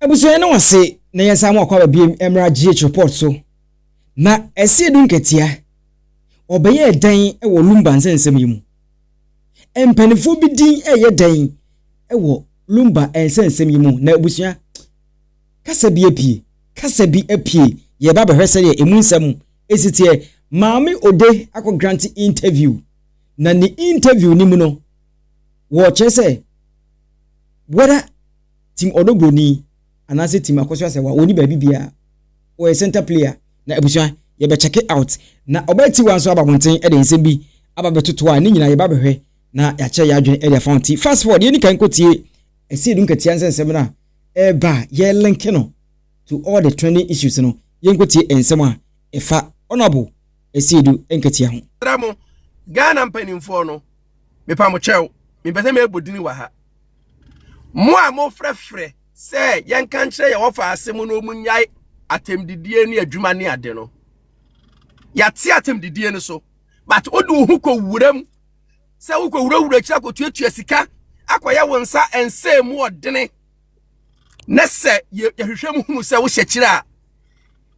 Abusuya no wase na yensa mo akwa biem emra GH report so na ASEIDU NKETIAH obeye dan wo LUMBA nsensem yimu empanifo bi din eye dan wo LUMBA nsensem yimu na abusuya kasa bi apie ye ba behwese ye emu nsem esitie maami ode akọ grant interview na ni interview ni mu no wo chese whether team ODO BRONII anase team Akosua Serwaa oni ba bibia o center player na abusuya ye be check it out na obeti wan so ababonten e de nsem bi ababetuto a ni nyina ye ba behwe na ya che ya adwene e de fountain fast forward ye ni kan kotie ASEIDU NKETIAH nsensem na e ba ye link no to all the trending issues no ye nkotie ensem a efa honorable ASEIDU NKETIAH ho tramo Ghana mpanimfo no mepa mo chew me pese me bodini wa ha mo a mo frefre se yen kan kire ye wo fa asem no munyai atemdidie ne adwuma ne ade no ya ti atemdidie ne so but odu hu ko wuram se wo ko wura kira ko tuatua sika akoya wonsa ense mu odene ne se ye hwehwem hu se wo hyekire a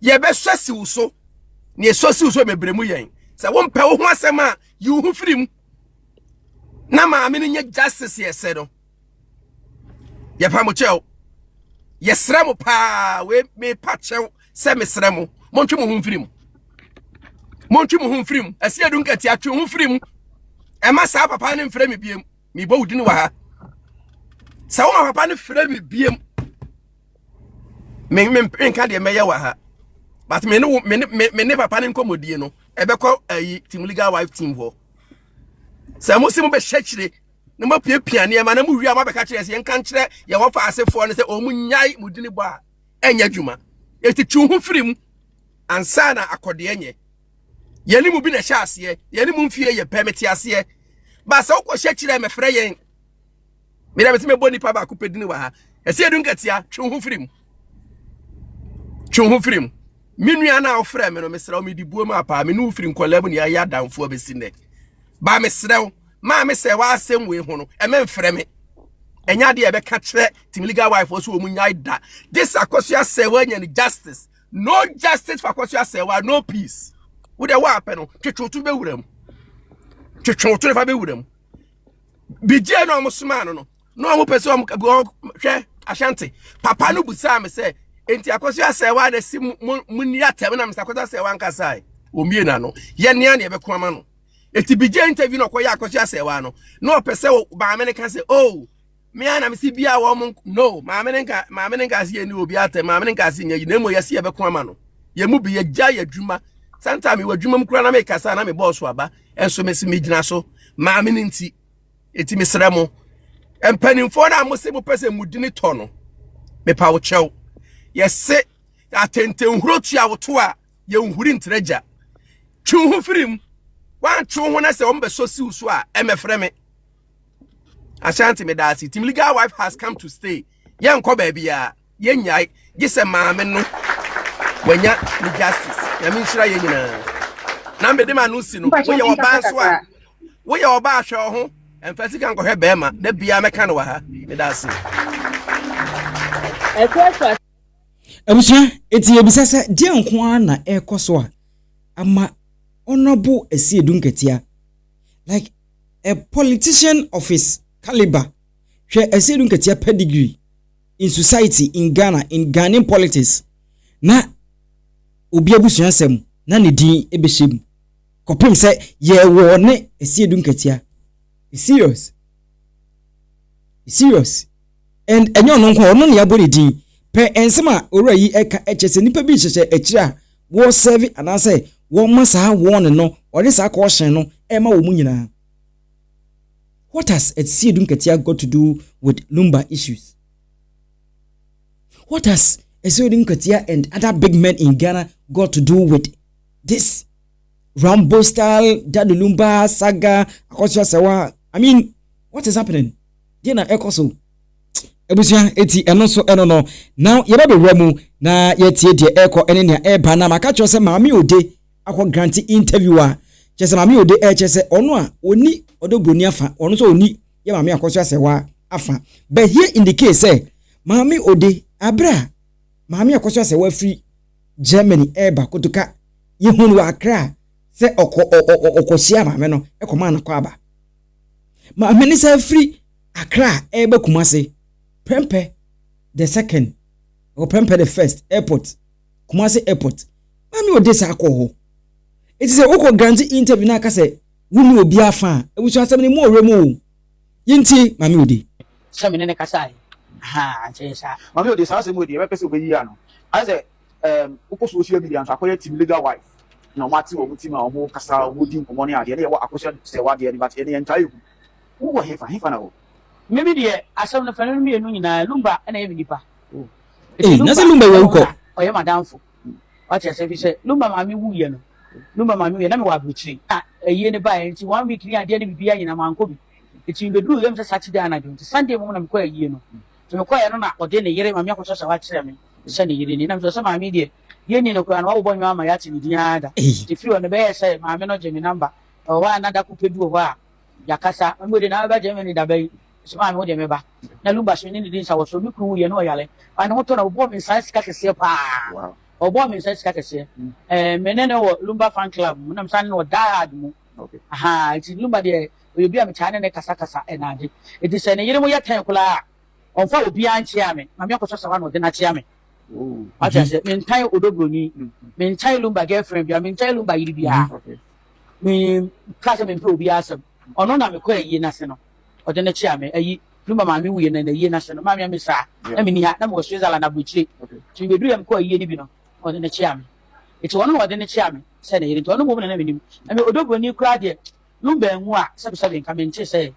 ye be swasi wo so ne swasi wo so mebremu yen se wo mpa wo ho asem a yu hu firim na ma me nye justice ye se no ye pa mo chew ye sremo pa we me pa chew se me sremo montwe mo hu firim ASEIDU NKETIAH twe hu firim e ma sa papa ne mfre me biem me bo wudi ni wa ha sa wo papa ne mfre me biem me nka de me ye wa ha but me ne papa ne nkomodie no e be ko ayi team legal wife team ho sa mo simu be hyekire ne mo piapiane e ma na mo wi ama be ka kire se yen kan kire ye wo fa asefo ne se o mu nyai mudini bo a enya dwuma eti twe hu firim ansa na akode enye yeni mu bi na hya ase yeni mu mfie ye permit ase ba sa wo ko hyekire me frɛ yen me da betime boni pa ba ko pedini wa ha ASEIDU NKETIAH twe hu firim minua na ofre me no mesra me di buom apa me no firim kolab ne ya damfo besine ba mesrew ma me se wa asem we ho no e me mfre me enya de e be ka kire team legal wife so o munyai da this Akosua Serwaa nya justice no justice for Akosua Serwaa no peace wo de wa apɛ no twetwotu be wuram twetwotu fa be wuram bije no mo soma no no mo pese o hwɛ Ashanti papa no busa me se enti Akosua Serwaa na si munni atem na Mr. Akosua Serwaa nkasai o mie na no ye nea na ye be kuma no eti bije interview no koya Akosua Serwaa no pese o ba me ne ka se oh me ana me si bia wo mo no ma me ne ka se ni obi atem ma me ne ka se nya na mo ye se ye be kuma no ye mu bi ye gya ye dwuma sometime we dwuma mkura na me kasa na me boss waba enso me si me gina so ma me nti eti me sremo empanimfo na mo se mo pese mudini to no me pa wo chew ye se atenten hurotu awoto a ye nhuri ntreja twu hu firim wan twu hu na se o mbe so si so a emefre me Ashanti me da team legal wife has come to stay ye nko ba bia ye nyai gise ma me no wanya ni justice ya mi nshira ye nyina na mbe de ma no si no wo ye oba so a wo ye oba ahwe ho emfasi kan ko hwe be ma da bia me kan wa ha me da si abusuya eti yebisa se de nko a na ekoso a ama honorable ASEIDU NKETIAH like a politician of his caliber hwe ASEIDU NKETIAH pedigree in society in Ghana in Ghanaian politics na obi abusuya sem na ne din ebehiem kopim se ye wo ne ASEIDU NKETIAH serious and enyo no nko no ne abori din pe ensema ora yi eka echese nipa bi hyehye ekira wo serve anase wo masa wo ne no ore sa ka ohyen no ema wo mu nyina. What has ASEIDU NKETIAH got to do with LUMBA issues? What has ASEIDU NKETIAH and other big men in Ghana got to do with this Rambo style Daddy LUMBA saga Akosua Serwaa? I mean, what is happening? Dina ekoso ebusuya eti eno so eno no now ye ba be wramu na ye tie de eko ene ne e ba na maka cho se maami ode akọ grant interviewer che se maami ode che se ono a oni ODO BRONII afa ono so oni ye maami Akosua Serwaa afa but here in the case say maami ode abra maame Akosua Serwaa free Germany eba kotoka yehunu wa Accra se okosia maame no ekoma na kwa aba maame ni se free Accra eba Kumasi Prempe the second or Prempe the first airport Kumasi airport maame odi sa akọ it is a oko grant interview na ka se wunu obi afa ebusu asem ni mo remo yinti maame odi se me ne kasa ha chesa maame odi sa se mo odi e be pese obeyi ano I say uko social media nso akoye team legal wife na o mati o muti ma o kasa o di nkomo ne ade ne ye Akosua Serwaa de ne but ye ne entai ku wo hefa na o mimi de asem no fanu mi enu nyina lumba na ye nipa na se lumba wo ko oye madamfo what you say fi say lumba maami wuye no lumba maami wuye na me wa abrochiri eyi ne ba enti 1 week ni ade ne bibia nyina manko bi eti be duru yem se Saturday anadwo Sunday mo na me kwa eyi no to me kwa ye no na ode ne yere maami Akosua Serwaa kire me se ne yere ni na me so maami de ye ni no kwa na wo bo nwa ma ya ti ni din ada ti fi o ne be ye say maami no je me number o wa na da ku pedu o wa yakasa mo de na ba je me ni da bai so maami wo de me ba na lumba so ni din sa wo so mi kru ye no yale ana ho to na bo me sai sika kese pa wow obo me sai sika kese menene wo lumba fan club mo na msan no diehard mo okay aha iti lumba de obi a me chane ne kasa na ade iti se ne yire mo ye tan kula onfa obi anchi ame maami Akosua Serwaa no de na chi ame oh acha se me ntai ODO BRONII me ntai lumba girlfriend bia me ntai lumba yiri bia okay me kasa me mpe obi asem ono na me kwa yi na se no ode na chi ame ayi lumba maami wuye na yi na se no maami ame sa na me ni ha na mo Switzerland na buchiri ti be duru am kwa yi ni bi no ode na chi ame iti ono ode na chi ame se na yiri to ono mo na me nim na me ODO BRONII kura de lumba enwu a sabe nka me nche se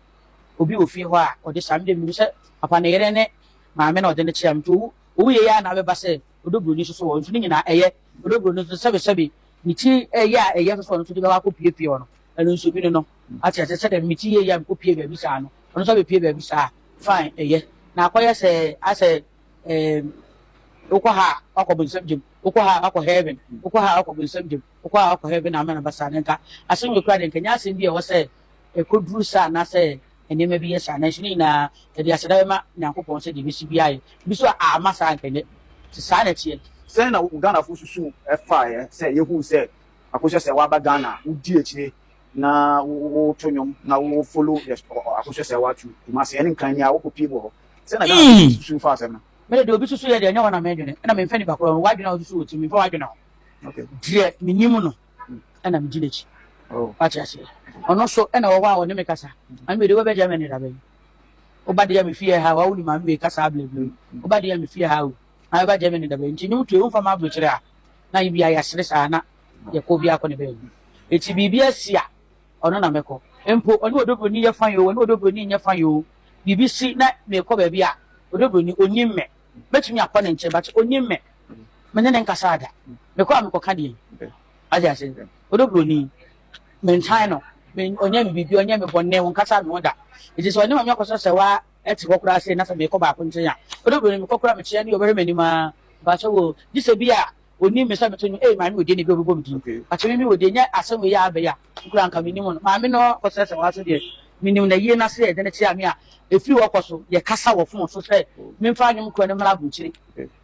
obi ofi ho a ode sam de mi se papa na yere ne maami na ode na chi ame to wo ye ya na be ba se ODO BRONII so wo ntu ni nyina eye ODO BRONII so sabe ni ti eye so ntu de ba ko pie ono eno nso bi no ati ase se de mi ti ye ya ko pie ba bi sa no ono so be pie ba bi sa fine eye na akoye se ase ukwa akọ nsem ukwa akọ heaven ukwa akọ nsem ukwa akọ heaven na na basa nka asem we kra de nkanya asem bi e wo se ekoduru sa na se enema bi yesa na shini na de aseda ma nyankopon se de bisi bi aye biso ama sa nkanye sa na tie say na Ghana fu susu e fa ye say ye hu say Akosua Serwaa ba Ghana udi echi na wo tonyom na wo follow Akosua Serwaa to ma say en kan ya wo kopi bo say na Ghana susu fa say na me de obi susu ye de nya wana me dwene na me mfa ni bakọ wa dwene susu oti me fa wa dwene okay die minimum no na me gilechi oh acha se ono so na wo wa woni me kasa an me de wo be Germany da be oba de ya me fie ha wa woni ma me kasa bleblu oba de ya me fie ha o na ba Germany da be nti ni mutu e mfa ma blochire a na yi bia ya sere sa na ye ko bia ko ne be eti bibia sia ono na meko empo oni ODO BRONII ye fan yo oni ODO BRONII nye fan yo bibi si na me ko ba bia ODO BRONII onyimme betumi akọ ne nche ba onyimme me ne nkasa ada me ko ameko de aja se ODO BRONII me ntan no me onya me bibi onya me bonne won kasa me hoda it is oni maami Akosua Serwaa eti ko kura se na se me ko ba ko nchen ya ODO BRONII me ko kura me chia ni obere mani ma ba so wo dise bia oni me sa me tonu maami odi ne bi obo mi din ba che mi odi nya asem we ya abe ya kura nka me nim no maami no Akosua Serwaa so de minim na yie na se de ne chia me a efi wo koso ye kasa wo fon so se me mfa anyum ko ne mala buchiri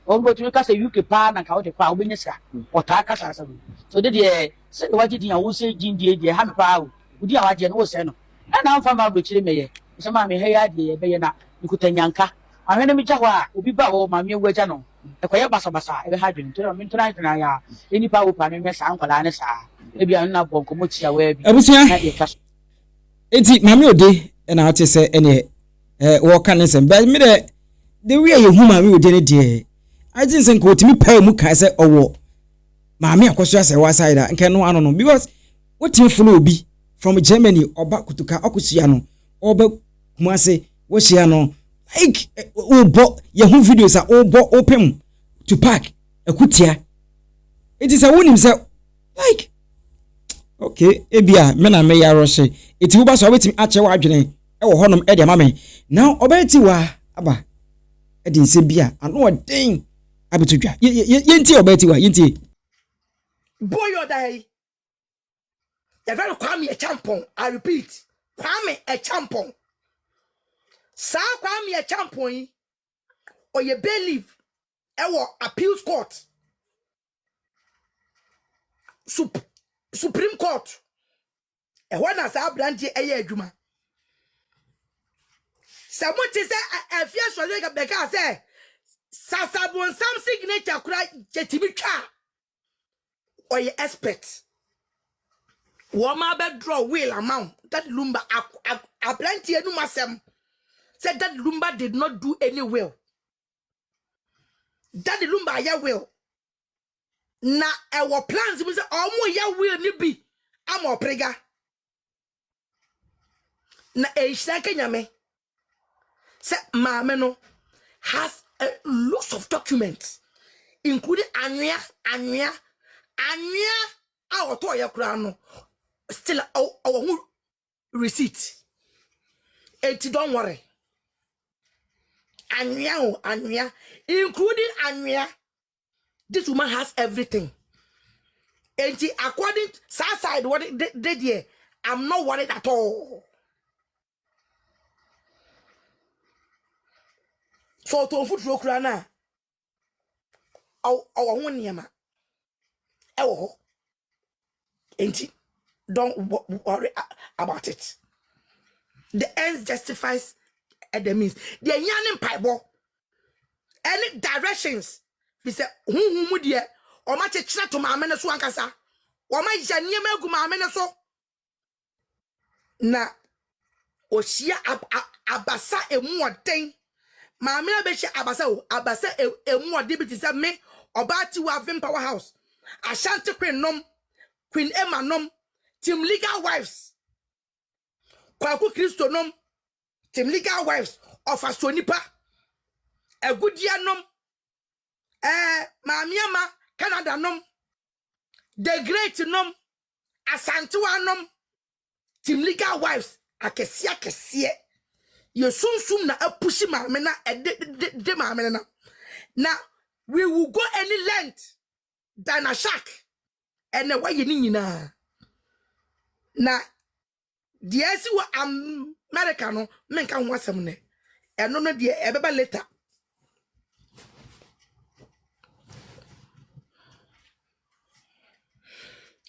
o mbo tumi kasa UK pa na ka wo de pa obenya sa o ta kasa sa so de se waji din a wo se jindie de ha me pa o udi a waje no wo se no na mfa ma buchiri me ye se ma me he ya de ye be ye na nkutanyanka ahwene me gya ho a obi ba wo ma me ewu agya no ekoye basa ebe ha dwene to me ntona ya eni pa wo pa me sa ankwala ne sa e bia na bonko mo tia wa bi abusia na ye kaso enti maame odi na ate se ene wo kan nsem but me de we ye hu maame odi ne de agin sen ko timi pa mu kan se owo maame Akosua Serwaa side nke no ano no because what you follow obi from Germany oba kutuka okusua no oba kumase wo hia no like obo ye hu videos a obo open TUPAC akutia it is a wonim say like okay ebia me na me ya roshe eti wo ba so wetim ache wa adwene e wo honom e de ma me now obeti wa aba e de nse bia ano odin abetudwa yenti obeti wa yenti boy odai ya very kwame a champon I repeat kwame a champon sa kwame a champon o ye believe ewo appeals court Supreme Court na sa branche eye adwuma someone say afia so ga beka say sasabon sam signature kura jetimi twa oye expert Woma be draw will amount that Lumba a branche enu masem said that Lumba did not do any will. That the Lumba ya will. Na our plans we say omo ya will ni bi amo prega. Na ehisa nyame. Say maame no has a lot of documents including anwea a oto ya kura no still our receipt. Don't worry. Anya, including Anya. This woman has everything. And according to side what they did here, I'm not worried at all. So to foot for Krana. Our one yama. Oh, and don't worry about it. The ends justifies the means. The yanning piebo. Any directions. We say, who dear, or much a chat to my menace, or my janiema guma na, or she abasa a more thing. Mamma Besha abasa a more deputies of me, or bat to have in powerhouse. Ashanti Queen Nom, Queen Emma Nom, Team Legal Wives. Kwaku Christo nom Team Legal Wives of Asonipa a good year nom Mamiama Canada nom the great nom Asantua nom Team Legal Wives Akesia you soon na a pushy mamena de mamena. Now we will go any length than a shack and a way you na the esi America no men kan wasem ne eno no de ebeba later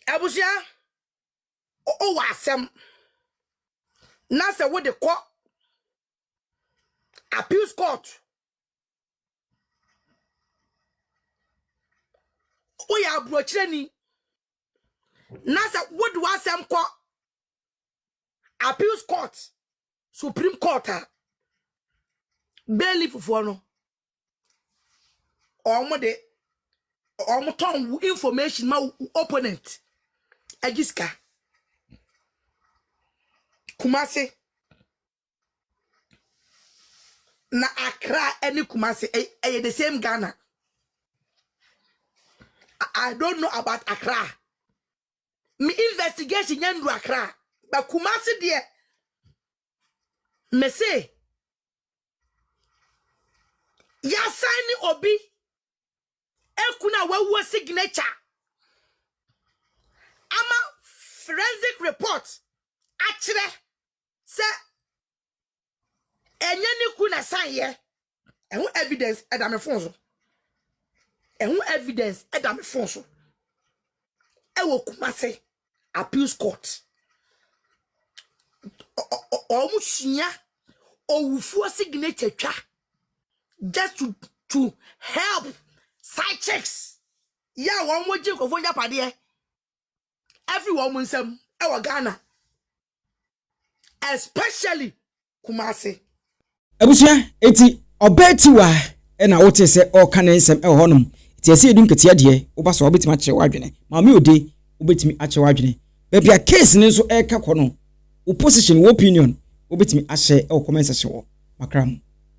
abusia o wasem na se wo de ko appeals court o ya brochireni na se wo de wasem ko appeals court Supreme Court bailiff for no omo ton information ma opponent agiska Kumasi na Accra any Kumasi the same Ghana. I don't know about Accra. Me investigation yandu Accra but Kumasi there me say ya sign obi ekuna wawo signature ama forensic report akire se enye ni kuna sign ye ehun evidence edame phone so ehun evidence edame phone so ewo Kumasi appeals court omushia owufuo signature twa just to help side checks ya won moji ko fo japade everyone munsem e Ghana especially Kumasi abusua eti obeti wa na wote se o kan nsem e honum eti ASEIDU NKETIAH de wo so obetima kire wadwene maame ode obetimi akire wadwene bebia case ni nso e ka kono opposition opinion obetimi ahye e comment section wo makram